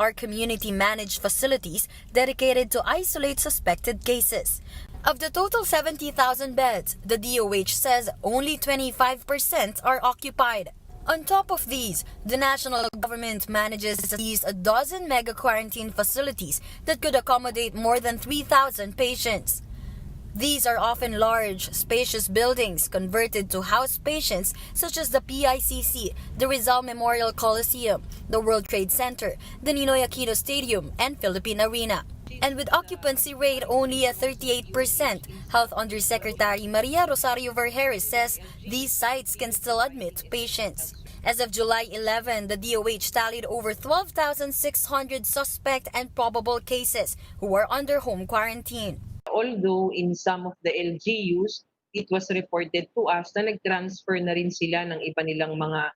are community-managed facilities dedicated to isolate suspected cases. Of the total 70,000 beds, the DOH says only 25% are occupied. On top of these, the national government manages at least a dozen mega-quarantine facilities that could accommodate more than 3,000 patients. These are often large, spacious buildings converted to house patients such as the PICC, the Rizal Memorial Coliseum, the World Trade Center, the Ninoy Aquino Stadium, and Philippine Arena. And with occupancy rate only at 38%, Health Undersecretary Maria Rosario Vergeres says these sites can still admit patients. As of July 11, the DOH tallied over 12,600 suspect and probable cases who are under home quarantine. Although in some of the LGUs, it was reported to us na nag-transfer na rin sila ng iba nilang mga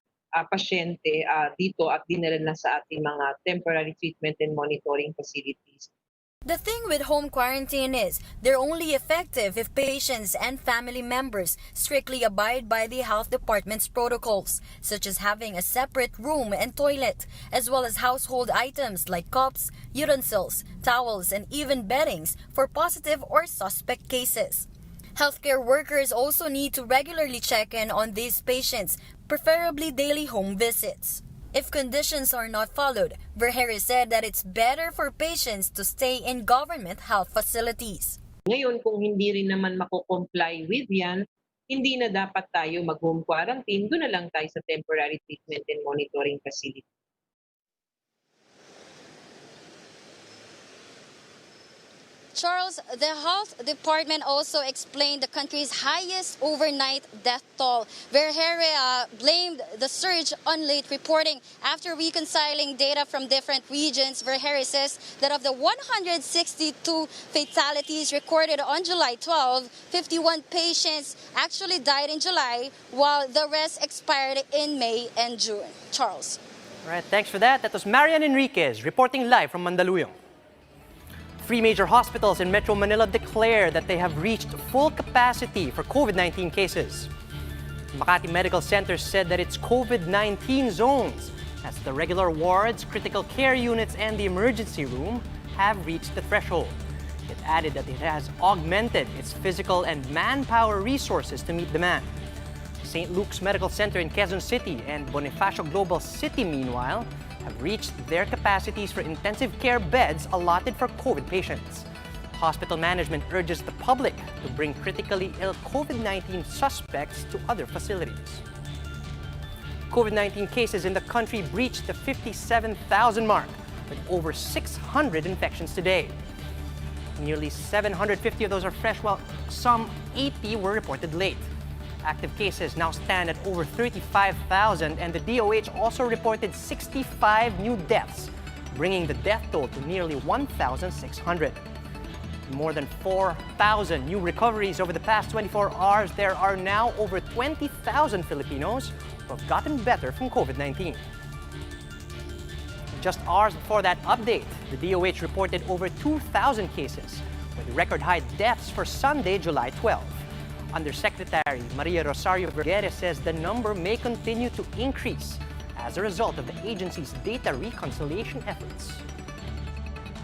pasyente dito at dinala na sa ating mga temporary treatment and monitoring facilities. The thing with home quarantine is they're only effective if patients and family members strictly abide by the health department's protocols, such as having a separate room and toilet, as well as household items like cups, utensils, towels, and even beddings for positive or suspect cases. Healthcare workers also need to regularly check in on these patients, preferably daily home visits. If conditions are not followed, Vergeres said that it's better for patients to stay in government health facilities. Ngayon, kung hindi rin naman mako-comply with yan, hindi na dapat tayo mag-home quarantine, doon na lang tayo sa temporary treatment and monitoring facility. Charles, the health department also explained the country's highest overnight death toll. Vergeres blamed the surge on late reporting. After reconciling data from different regions, Vergeres says that of the 162 fatalities recorded on July 12, 51 patients actually died in July, while the rest expired in May and June. Charles. All right, thanks for that. That was Marian Enriquez reporting live from Mandaluyong. 3 major hospitals in Metro Manila declare that they have reached full capacity for COVID-19 cases. Makati Medical Center said that its COVID-19 zones, that's the regular wards, critical care units, and the emergency room, have reached the threshold. It added that it has augmented its physical and manpower resources to meet demand. St. Luke's Medical Center in Quezon City and Bonifacio Global City, meanwhile, have reached their capacities for intensive care beds allotted for COVID patients. Hospital management urges the public to bring critically ill COVID-19 suspects to other facilities. COVID-19 cases in the country breached the 57,000 mark, with over 600 infections today. Nearly 750 of those are fresh, while some 80 were reported late. Active cases now stand at over 35,000, and the DOH also reported 65 new deaths, bringing the death toll to nearly 1,600. More than 4,000 new recoveries over the past 24 hours. There are now over 20,000 Filipinos who have gotten better from COVID-19. Just hours before that update, the DOH reported over 2,000 cases, with record high deaths for Sunday, July 12. Undersecretary Maria Rosario Vergeres says the number may continue to increase as a result of the agency's data reconciliation efforts.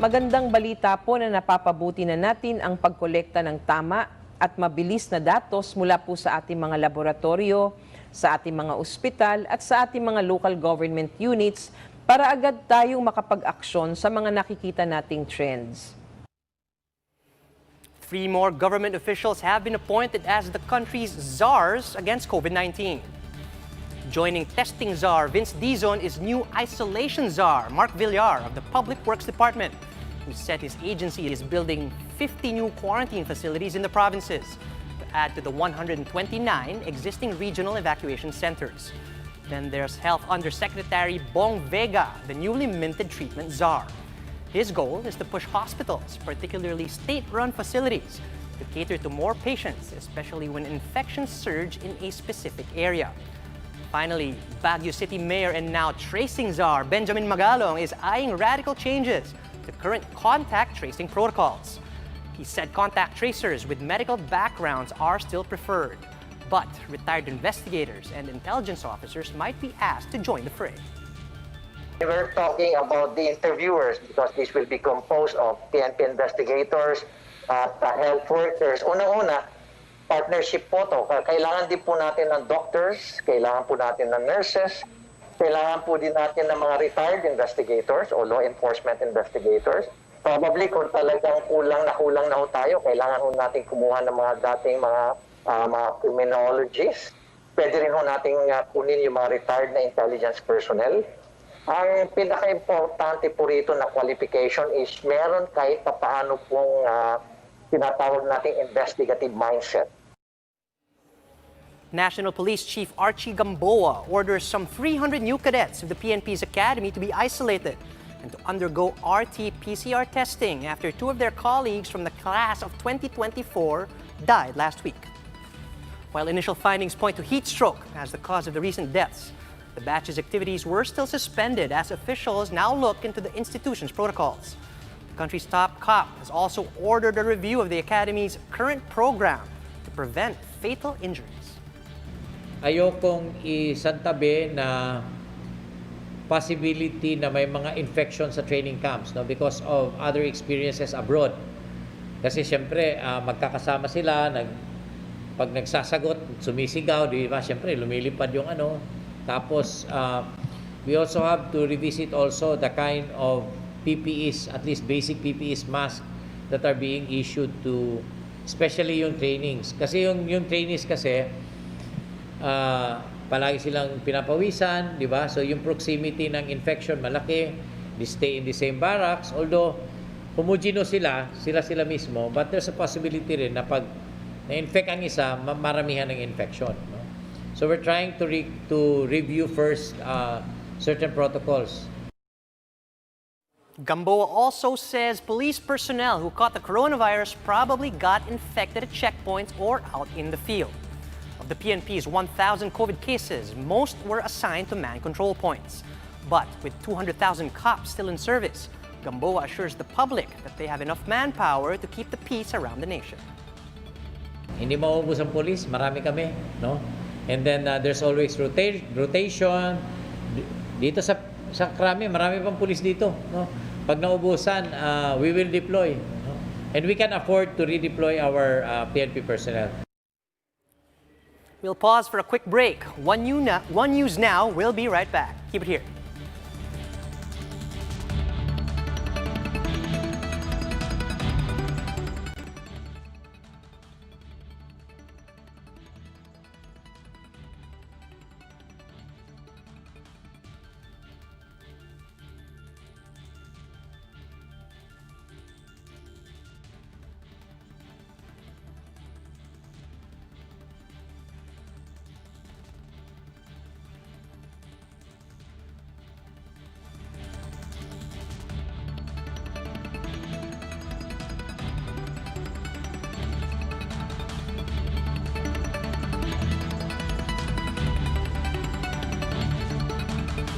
Magandang balita po na napapabuti na natin ang pagkolekta ng tama at mabilis na datos mula po sa ating mga laboratorio, sa ating mga ospital at sa ating mga local government units para agad tayong makapag-aksyon sa mga nakikita nating trends. 3 more government officials have been appointed as the country's czars against COVID-19. Joining testing czar Vince Dizon is new isolation czar Mark Villar of the Public Works Department, who said his agency is building 50 new quarantine facilities in the provinces to add to the 129 existing regional evacuation centers. Then there's Health Undersecretary Bong Vega, the newly minted treatment czar. His goal is to push hospitals, particularly state-run facilities, to cater to more patients, especially when infections surge in a specific area. Finally, Baguio City Mayor and now tracing czar Benjamin Magalong is eyeing radical changes to current contact tracing protocols. He said contact tracers with medical backgrounds are still preferred, but retired investigators and intelligence officers might be asked to join the fray. We're talking about the interviewers because this will be composed of PNP investigators at health workers. Unang-una, partnership po to. Kailangan din po natin ng doctors, kailangan po natin ng nurses, kailangan po din natin ng mga retired investigators o law enforcement investigators. Probably kung talagang kulang na ho tayo, kailangan ho natin kumuha ng mga dating mga criminologists. Pwede rin ho natin kunin yung mga retired na intelligence personnel. Ang pinaka-importante po rito na qualification is meron kahit paano pong tinatawag nating investigative mindset. National Police Chief Archie Gamboa orders some 300 new cadets of the PNP's academy to be isolated and to undergo RT-PCR testing after two of their colleagues from the class of 2024 died last week. While initial findings point to heat stroke as the cause of the recent deaths, the batch's activities were still suspended as officials now look into the institution's protocols. The country's top cop has also ordered a review of the academy's current program to prevent fatal injuries. Ayokong isantabi na possibility na may mga infection sa training camps, no, because of other experiences abroad. Kasi siyempre, magkakasama sila, pag nagsasagot, sumisigaw, di ba? Siyempre, lumilipad yung ano. Tapos, we also have to revisit also the kind of PPEs, at least basic PPEs mask that are being issued to, especially yung trainings. Kasi yung trainees kasi, palagi silang pinapawisan, di ba? So yung proximity ng infection malaki, they stay in the same barracks, although homogeneous sila mismo, but there's a possibility rin na pag na-infect ang isa, maramihan ng infection. No? So we're trying to review first certain protocols. Gamboa also says police personnel who caught the coronavirus probably got infected at checkpoints or out in the field. Of the PNP's 1,000 COVID cases, most were assigned to man control points. But with 200,000 cops still in service, Gamboa assures the public that they have enough manpower to keep the peace around the nation. Hindi maubos ang police, marami kami, no? And then there's always rotation. Dito sa Krami, marami pang police dito, no? Pag naubusan, we will deploy, no? And we can afford to redeploy our PNP personnel. We'll pause for a quick break. One News Now will be right back. Keep it here.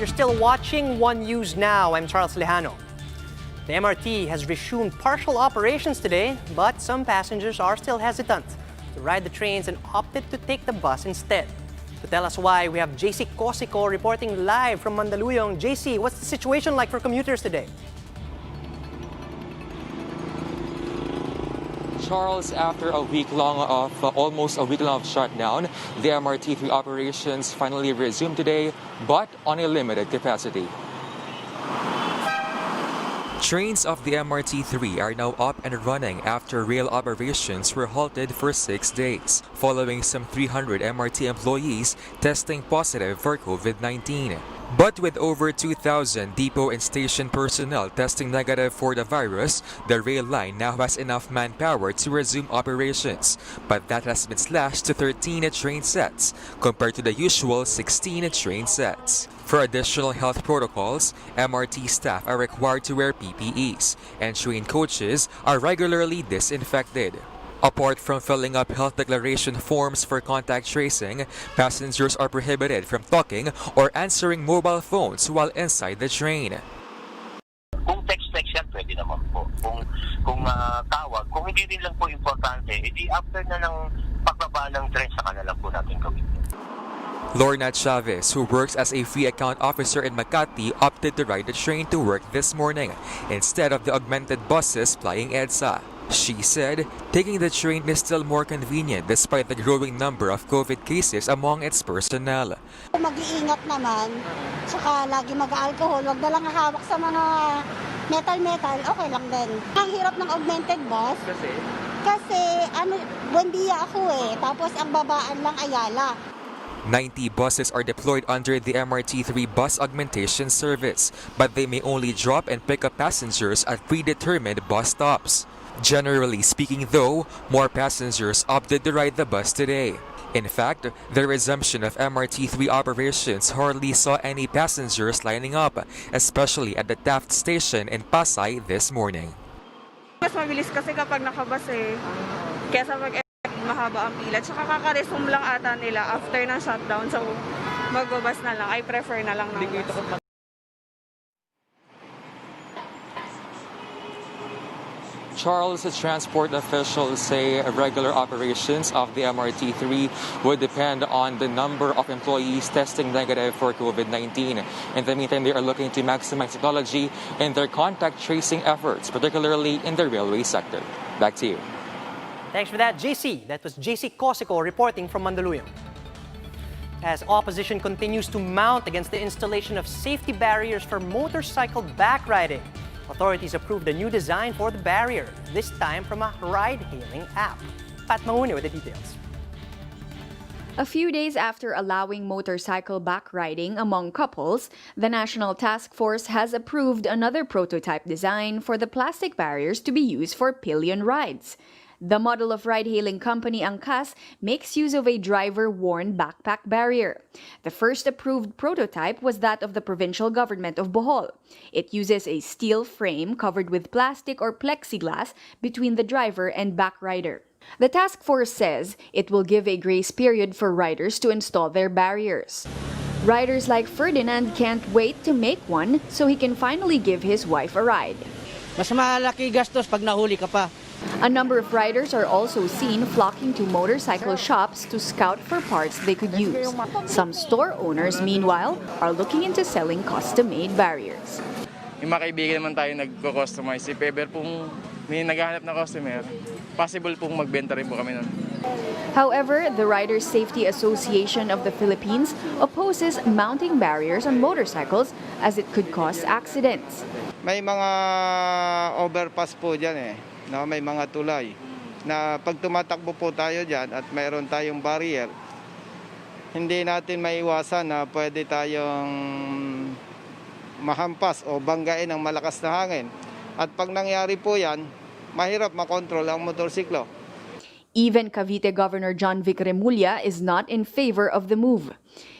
You're still watching One News Now. I'm Charles Lejano. The MRT has resumed partial operations today, but some passengers are still hesitant to ride the trains and opted to take the bus instead. To tell us why, we have JC Cosico reporting live from Mandaluyong. JC, what's the situation like for commuters today? Charles, after almost a week long of shutdown, the MRT3 operations finally resumed today, but on a limited capacity. Trains of the MRT3 are now up and running after rail operations were halted for 6 days, following some 300 MRT employees testing positive for COVID-19. But with over 2,000 depot and station personnel testing negative for the virus, the rail line now has enough manpower to resume operations. But that has been slashed to 13 train sets, compared to the usual 16 train sets. For additional health protocols, MRT staff are required to wear PPEs, and train coaches are regularly disinfected. Apart from filling up health declaration forms for contact tracing, passengers are prohibited from talking or answering mobile phones while inside the train. Kung text yan, pwede naman po. Kung tawag, kung hindi rin lang po importante, edi after na ng pagbaba ng train, saka na lang po natin gawin. Lorna Chavez, who works as a free account officer in Makati, opted to ride the train to work this morning instead of the augmented buses plying EDSA. She said taking the train is still more convenient despite the growing number of COVID cases among its personnel. Mag-iingat naman, saka lagi mag-alcohol, wag na lang hawak sa mga metal, okay lang din. Ang hirap ng augmented bus. Kasi Buendia ako tapos ang babaan lang Ayala. 90 buses are deployed under the MRT3 bus augmentation service, but they may only drop and pick up passengers at predetermined bus stops. Generally speaking though, more passengers opted to ride the bus today. In fact, the resumption of MRT3 operations hardly saw any passengers lining up, especially at the Taft station in Pasay this morning. Mas mabilis kasi kapag nakabas kesa pag mahaba ang pila. Tsaka kaka-resume lang ata nila after ng shutdown. So, magbabas na lang. I prefer na lang ng bus. Charles, transport officials say regular operations of the MRT3 would depend on the number of employees testing negative for COVID-19. In the meantime, they are looking to maximize technology in their contact tracing efforts, particularly in the railway sector. Back to you. Thanks for that, JC. That was JC Cosico reporting from Mandaluyong. As opposition continues to mount against the installation of safety barriers for motorcycle backriding, authorities approved a new design for the barrier, this time from a ride-hailing app. Pat Mahuni with the details. A few days after allowing motorcycle backriding among couples, the National Task Force has approved another prototype design for the plastic barriers to be used for pillion rides. The model of ride-hailing company Angkas makes use of a driver-worn backpack barrier. The first approved prototype was that of the provincial government of Bohol. It uses a steel frame covered with plastic or plexiglass between the driver and backrider. The task force says it will give a grace period for riders to install their barriers. Riders like Ferdinand can't wait to make one so he can finally give his wife a ride. Mas malaki gastos pag nahuli ka pa. A number of riders are also seen flocking to motorcycle shops to scout for parts they could use. Some store owners, meanwhile, are looking into selling custom-made barriers. Yung mga kaibigan naman tayo nagko-customize. If ever pong may naghahanap na customer, possible pong magbenta rin po kami nun. However, the Riders Safety Association of the Philippines opposes mounting barriers on motorcycles as it could cause accidents. May mga overpass po dyan no, may mga tulay na pag tumatakbo po tayo dyan at mayroon tayong barrier, hindi natin maiwasan na pwede tayong mahampas o banggain ng malakas na hangin. At pag nangyari po yan, mahirap makontrol ang motorsiklo. Even Cavite Governor John Vic Remulla is not in favor of the move.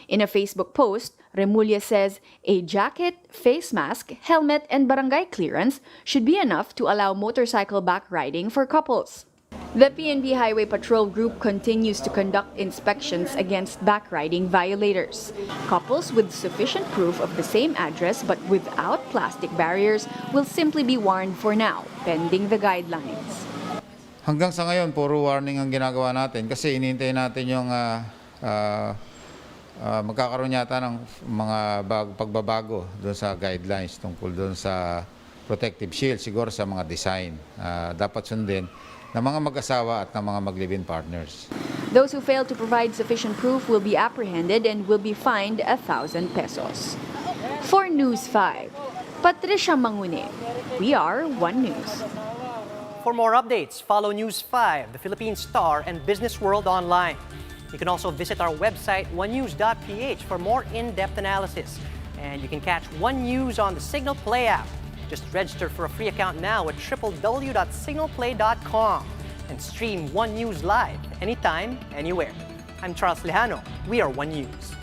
In a Facebook post, Remulla says a jacket, face mask, helmet, and barangay clearance should be enough to allow motorcycle backriding for couples. The PNP Highway Patrol Group continues to conduct inspections against backriding violators. Couples with sufficient proof of the same address but without plastic barriers will simply be warned for now, pending the guidelines. Hanggang sa ngayon, puro warning ang ginagawa natin kasi inintay natin yung magkakaroon yata ng mga pagbabago doon sa guidelines tungkol doon sa protective shield, siguro sa mga design. Dapat sundin ng mga mag-asawa at ng mga mag-live-in partners. Those who fail to provide sufficient proof will be apprehended and will be fined 1,000 pesos. For News 5, Patricia Mangune. We are One News. For more updates, follow News 5, the Philippine Star, and Business World online. You can also visit our website, onenews.ph, for more in-depth analysis. And you can catch One News on the Signal Play app. Just register for a free account now at www.signalplay.com and stream One News live anytime, anywhere. I'm Charles Lejano. We are One News.